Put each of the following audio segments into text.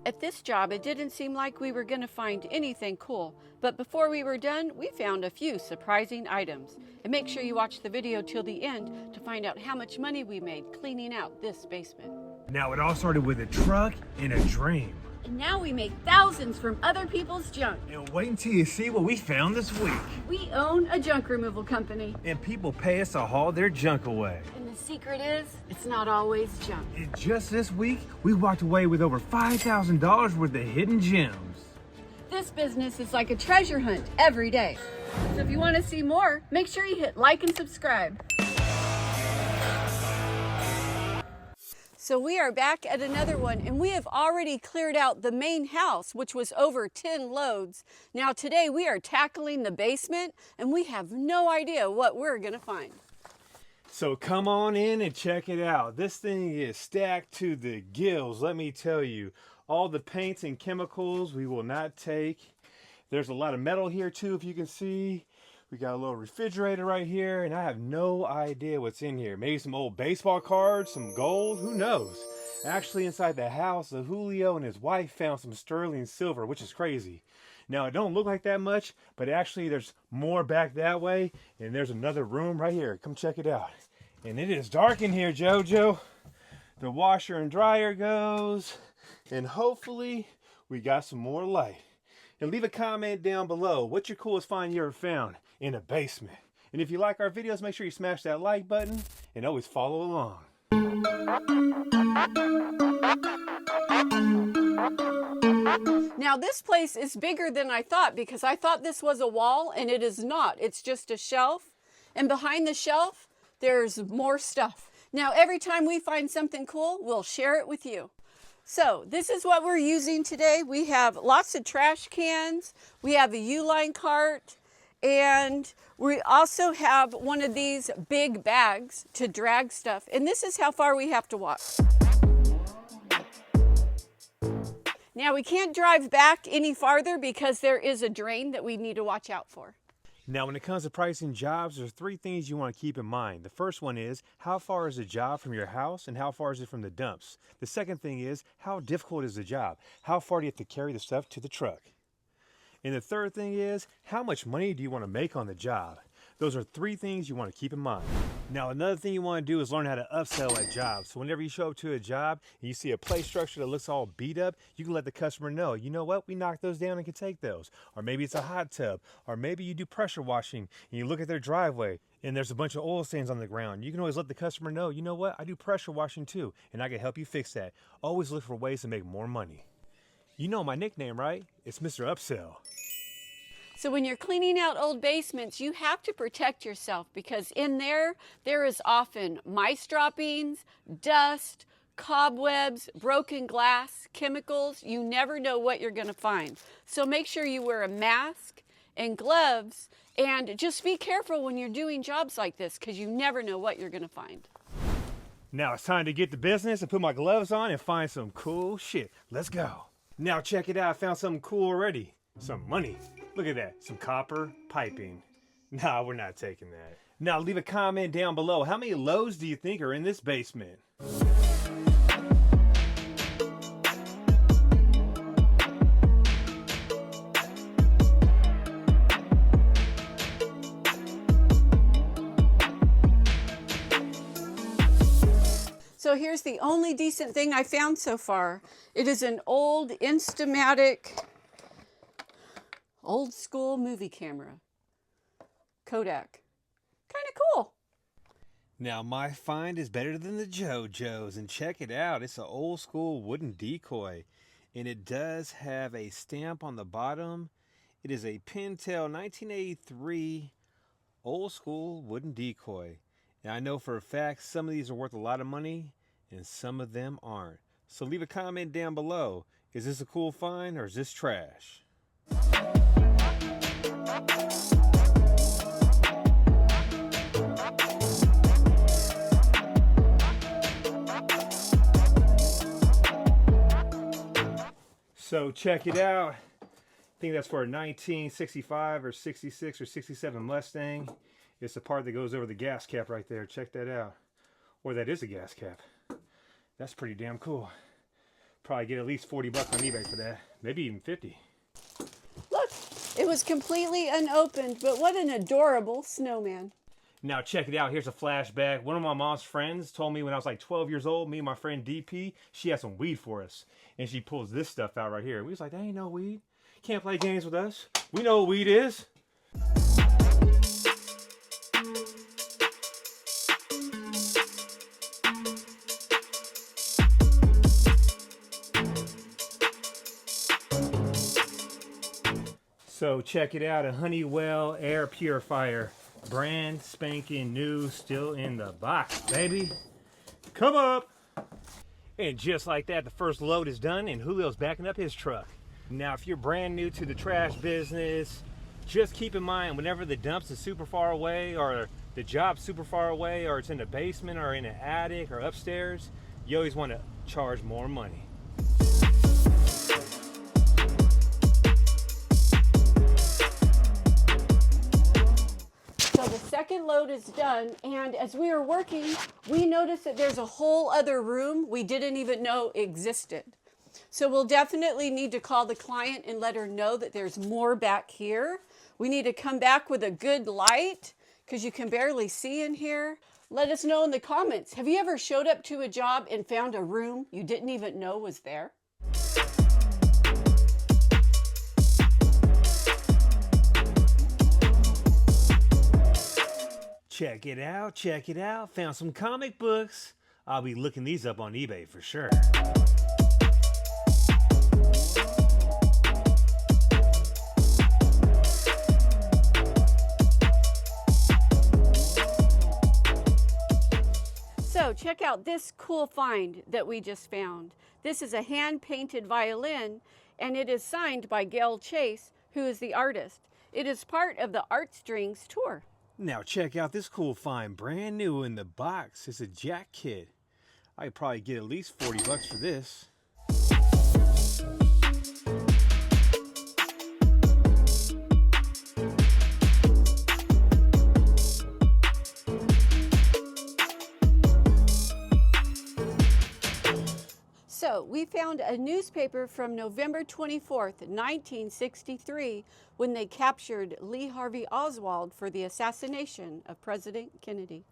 At this job, it didn't seem like we were going to find anything cool, but before we were done, we found a few surprising items. And make sure you watch the video till the end to find out how much money we made cleaning out this basement. Now, it all started with a truck and a dream. And now we make thousands from other people's junk. And wait until you see what we found this week. We own a junk removal company. And people pay us to haul their junk away. And the secret is, it's not always junk. And just this week, we walked away with over $5,000 worth of hidden gems. This business is like a treasure hunt every day. So if you want to see more, make sure you hit like and subscribe. So we are back at another one, and we have already cleared out the main house, which was over 10 loads. Now today we are tackling the basement, and we have no idea what we're gonna find. So come on in and check it out. This thing is stacked to the gills, let me tell you. All the paints and chemicals we will not take. There's a lot of metal here too, if you can see. We got a little refrigerator right here, and I have no idea what's in here. Maybe some old baseball cards, some gold, who knows? Actually, inside the house, Julio and his wife found some sterling silver, which is crazy. Now, it don't look like that much, but actually there's more back that way, and there's another room right here. Come check it out. And it is dark in here, Jojo. The washer and dryer goes, and hopefully we got some more light. And leave a comment down below. What's your coolest find you ever found in a basement? And if you like our videos, make sure you smash that like button and always follow along. Now this place is bigger than I thought, because I thought this was a wall, and it is not. It's just a shelf, and behind the shelf there's more stuff. Now every time we find something cool, we'll share it with you. So this is what we're using today. We have lots of trash cans, we have a U-line cart, and we also have one of these big bags to drag stuff. And this is how far we have to walk. Now we can't drive back any farther because there is a drain that we need to watch out for. Now, when it comes to pricing jobs, there's three things you want to keep in mind. The first one is, how far is the job from your house and how far is it from the dumps? The second thing is, how difficult is the job? How far do you have to carry the stuff to the truck? And the third thing is, how much money do you want to make on the job? Those are three things you want to keep in mind. Now, another thing you want to do is learn how to upsell at jobs. So whenever you show up to a job and you see a play structure that looks all beat up, you can let the customer know, you know what, we knocked those down and can take those. Or maybe it's a hot tub. Or maybe you do pressure washing and you look at their driveway and there's a bunch of oil stains on the ground. You can always let the customer know, you know what, I do pressure washing too, and I can help you fix that. Always look for ways to make more money. You know my nickname, right? It's Mr. Upsell. So when you're cleaning out old basements, you have to protect yourself, because in there is often mice droppings, dust, cobwebs, broken glass, chemicals. You never know what you're going to find. So make sure you wear a mask and gloves, and just be careful when you're doing jobs like this, because you never know what you're going to find. Now it's time to get to business and put my gloves on and find some cool shit. Let's go. Now check it out. I found something cool already. Some money. Look at that. Some copper piping. Nah, we're not taking that. Now leave a comment down below. How many loads do you think are in this basement? So here's the only decent thing I found so far. It is an old Instamatic, old school movie camera. Kodak. Kind of cool. Now my find is better than the JoJo's, and check it out. It's an old school wooden decoy, and it does have a stamp on the bottom. It is a Pintail 1983 old school wooden decoy. Now I know for a fact some of these are worth a lot of money and some of them aren't. So leave a comment down below. Is this a cool find or is this trash? So check it out. I think that's for a 1965 or 66 or 67 Mustang. It's the part that goes over the gas cap right there. Check that out. Or that is a gas cap. That's pretty damn cool. Probably get at least 40 bucks on eBay for that. Maybe even 50. Look, it was completely unopened, but what an adorable snowman. Now check it out. Here's a flashback. One of my mom's friends told me when I was like 12 years old, me and my friend DP, she had some weed for us. And she pulls this stuff out right here. We was like, that ain't no weed. Can't play games with us. We know what weed is. So check it out, a Honeywell air purifier. Brand spanking new, still in the box, baby. Come up. And just like that, the first load is done and Julio's backing up his truck. Now, if you're brand new to the trash business, just keep in mind whenever the dumps is super far away or the job's super far away or it's in the basement or in an attic or upstairs, you always want to charge more money. So the second load is done, and as we were working, we noticed that there's a whole other room we didn't even know existed. So we'll definitely need to call the client and let her know that there's more back here. We need to come back with a good light because you can barely see in here. Let us know in the comments. Have you ever showed up to a job and found a room you didn't even know was there? Check it out, check it out. Found some comic books. I'll be looking these up on eBay for sure. So check out this cool find that we just found. This is a hand-painted violin, and it is signed by Gail Chase, who is the artist. It is part of the Art Strings tour. Now check out this cool find, brand new in the box. It's a jack kit. I could probably get at least 40 bucks for this. So we found a newspaper from November 24th, 1963, when they captured Lee Harvey Oswald for the assassination of President Kennedy.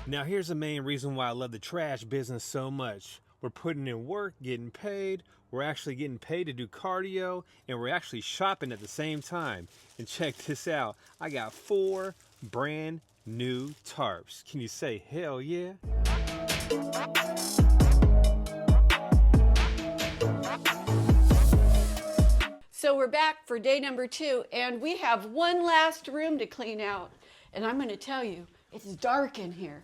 Now here's the main reason why I love the trash business so much. We're putting in work, getting paid, we're actually getting paid to do cardio, and we're actually shopping at the same time. And check this out, I got 4 brand new tarps. Can you say hell yeah? So we're back for day number 2, and we have one last room to clean out. And I'm going to tell you, it's dark in here.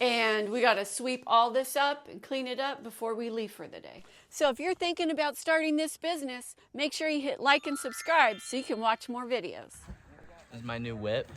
And we got to sweep all this up and clean it up before we leave for the day. So if you're thinking about starting this business, make sure you hit like and subscribe so you can watch more videos. This is my new whip.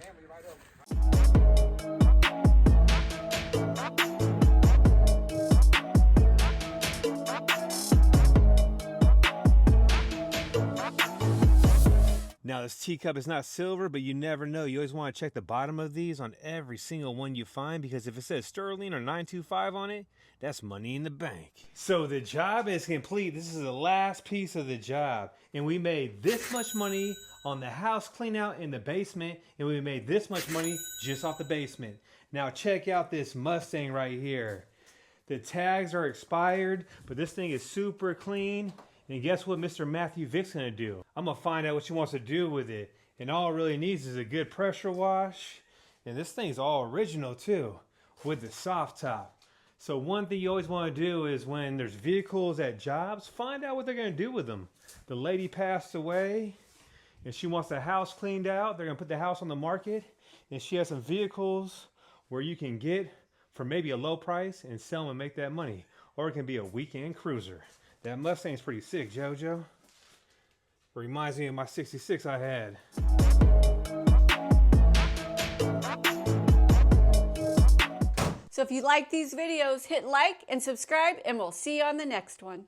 Now this teacup is not silver, but you never know. You always want to check the bottom of these on every single one you find, because if it says sterling or 925 on it, that's money in the bank. So the job is complete. This is the last piece of the job. And we made this much money on the house clean out in the basement, and we made this much money just off the basement. Now check out this Mustang right here. The tags are expired, but this thing is super clean. And guess what Mr. Matthew Vick's gonna do? I'm gonna find out what she wants to do with it. And all it really needs is a good pressure wash. And this thing's all original too, with the soft top. So one thing you always wanna do is when there's vehicles at jobs, find out what they're gonna do with them. The lady passed away and she wants the house cleaned out. They're gonna put the house on the market. And she has some vehicles where you can get for maybe a low price and sell them and make that money. Or it can be a weekend cruiser. That Mustang's pretty sick, JoJo. Reminds me of my 66 I had. So if you like these videos, hit like and subscribe, and we'll see you on the next one.